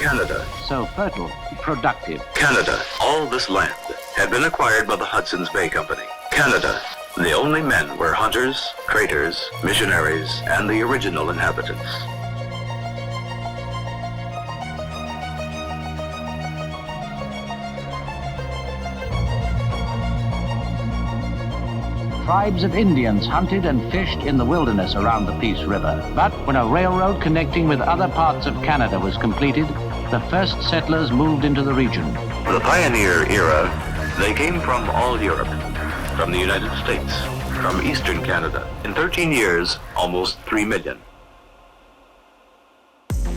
Canada. So fertile, productive. Canada. All this land had been acquired by the Hudson's Bay Company. Canada. The only men were hunters, traders, missionaries, and the original inhabitants. Tribes of Indians hunted and fished in the wilderness around the Peace River. But when a railroad connecting with other parts of Canada was completed, the first settlers moved into the region. The pioneer era, they came from all Europe, from the United States, from Eastern Canada. In 13 years, almost 3 million.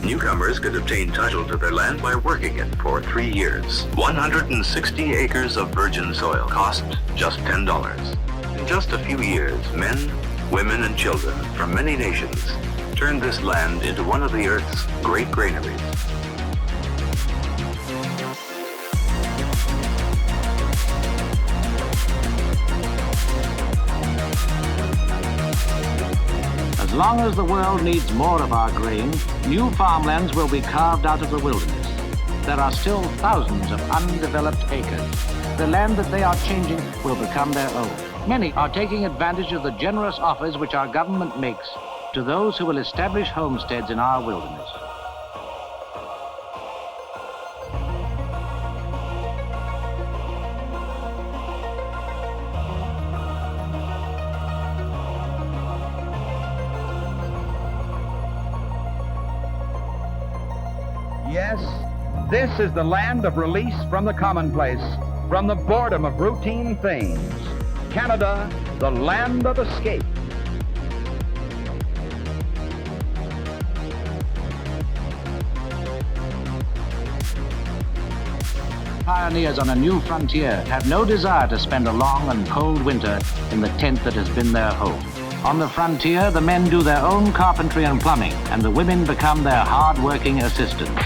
Newcomers could obtain title to their land by working it for 3 years. 160 acres of virgin soil cost just $10. In just a few years, men, women, and children from many nations turned this land into one of the Earth's great granaries. As long as the world needs more of our grain, new farmlands will be carved out of the wilderness. There are still thousands of undeveloped acres. The land that they are changing will become their own. Many are taking advantage of the generous offers which our government makes to those who will establish homesteads in our wilderness. Yes, this is the land of release from the commonplace, from the boredom of routine things. Canada, the land of escape. Pioneers on a new frontier have no desire to spend a long and cold winter in the tent that has been their home. On the frontier, the men do their own carpentry and plumbing, and the women become their hard-working assistants.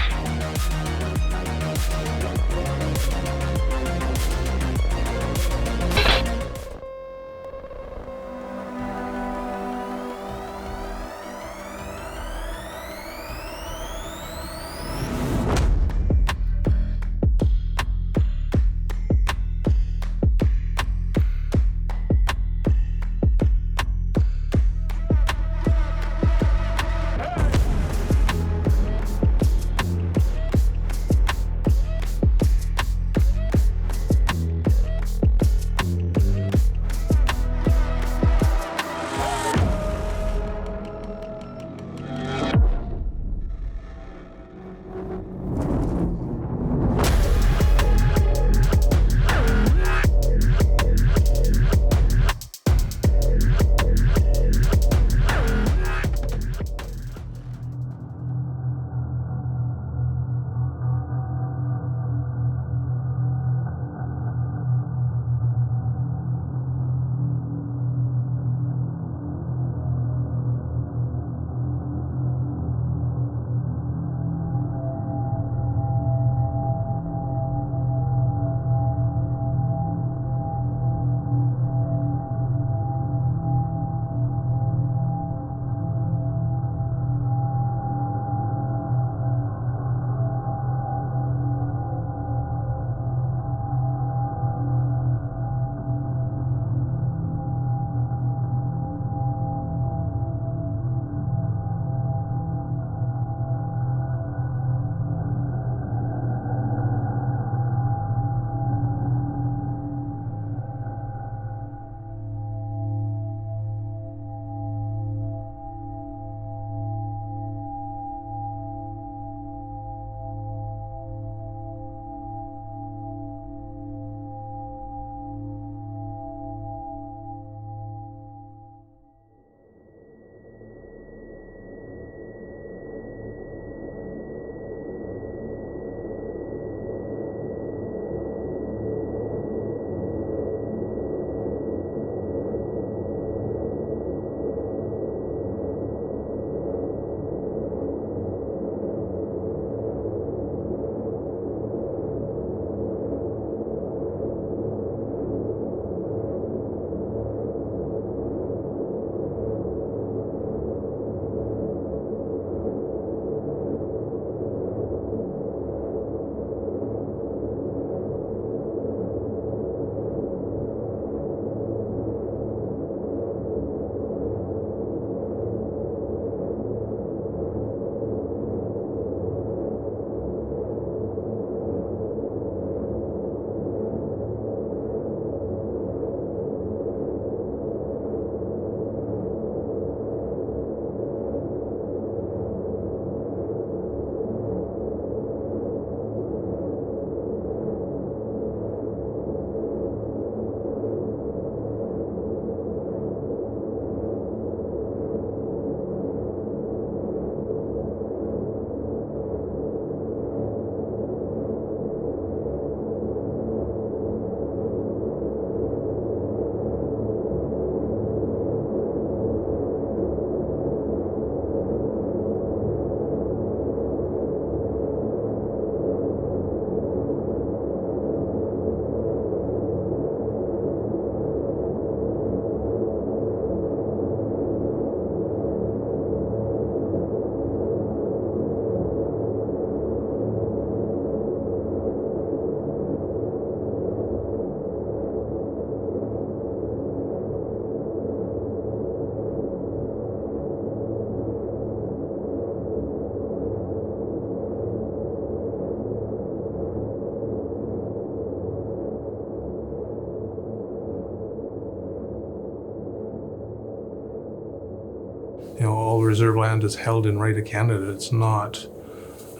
reserve land is held in right of Canada. It's not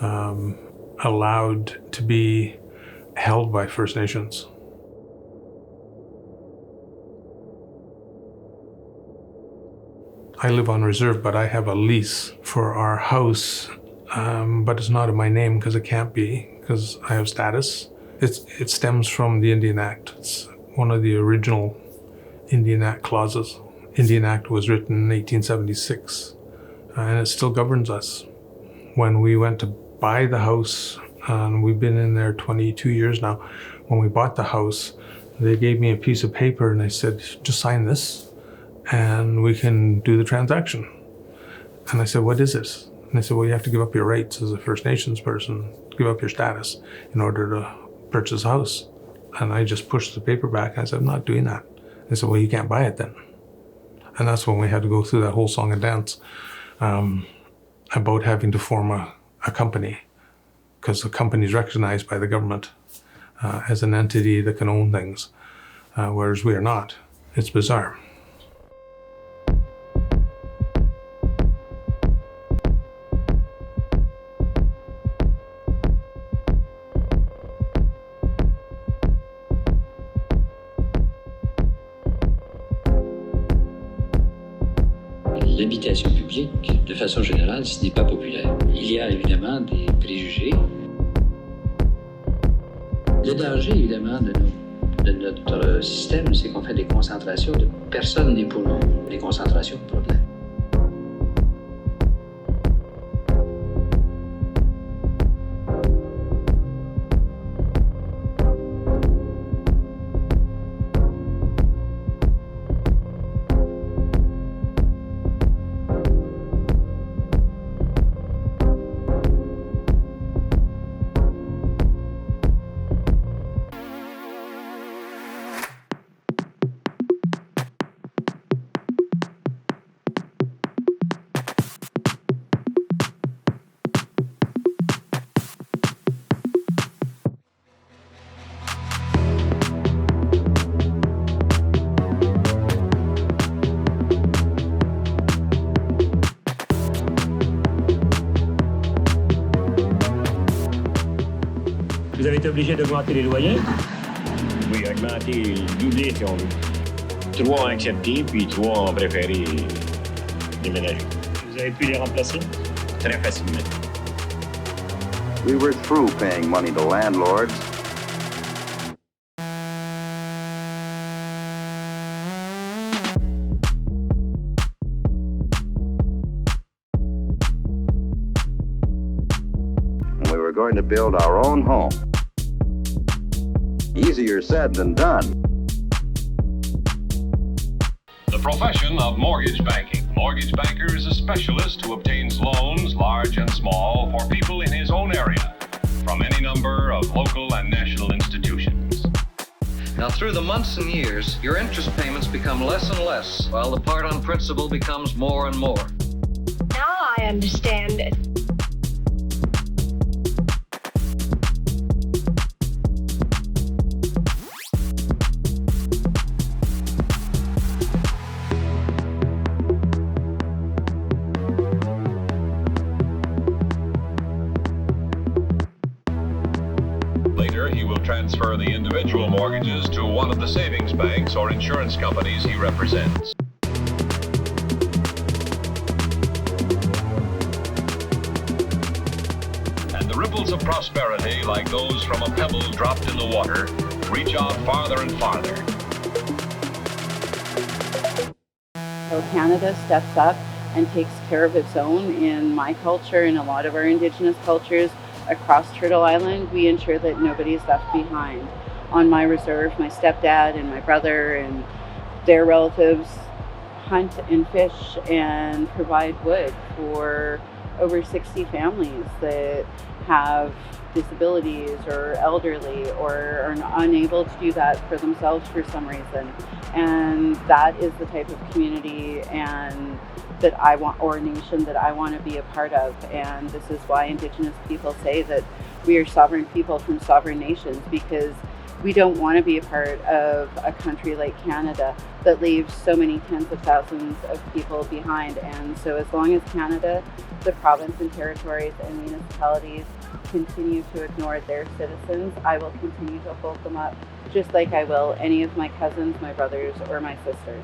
allowed to be held by First Nations. I live on reserve, but I have a lease for our house, but it's not in my name because it can't be, because I have status. It stems from the Indian Act. It's one of the original Indian Act clauses. Indian Act was written in 1876, and it still governs us. When we went to buy the house, and we've been in there 22 years now, when we bought the house, they gave me a piece of paper and they said, just sign this and we can do the transaction. And I said, what is this? And they said, well, you have to give up your rights as a First Nations person, give up your status in order to purchase a house. And I just pushed the paper back. I said, I'm not doing that. They said, well, you can't buy it then. And that's when we had to go through that whole song and dance about having to form a company, because the company is recognized by the government as an entity that can own things, whereas we are not. It's bizarre. L'habitation publique, de façon générale, ce n'est pas populaire. Il y a évidemment des préjugés. Le danger, évidemment, de notre système, c'est qu'on fait des concentrations de personne n'est pour nous, des concentrations de problèmes. Vous avez été obligé d'augmenter les loyers? Oui, augmenter, doubler si on veut. 3 ont accepté, puis 3 ont préféré déménager. Vous avez pu les remplacer? Très facilement. We were through paying money to landlords. And we were going to build our own home. Easier said than done. The profession of mortgage banking. Mortgage banker is a specialist who obtains loans, large and small, for people in his own area, from any number of local and national institutions. Now, through the months and years, your interest payments become less and less, while the part on principal becomes more and more. Now I understand it. Later, he will transfer the individual mortgages to one of the savings banks or insurance companies he represents. And the ripples of prosperity, like those from a pebble dropped in the water, reach out farther and farther. So Canada steps up and takes care of its own. In my culture and a lot of our Indigenous cultures across Turtle Island, we ensure that nobody's left behind. On my reserve, my stepdad and my brother and their relatives hunt and fish and provide wood for over 60 families that have disabilities or elderly or are unable to do that for themselves for some reason. And that is the type of community and that I want, or nation that I want to be a part of. And this is why Indigenous people say that we are sovereign people from sovereign nations, because We don't want to be a part of a country like Canada that leaves so many tens of thousands of people behind. And so as long as Canada, the province and territories and municipalities continue to ignore their citizens, I will continue to hold them up, just like I will any of my cousins, my brothers, or my sisters.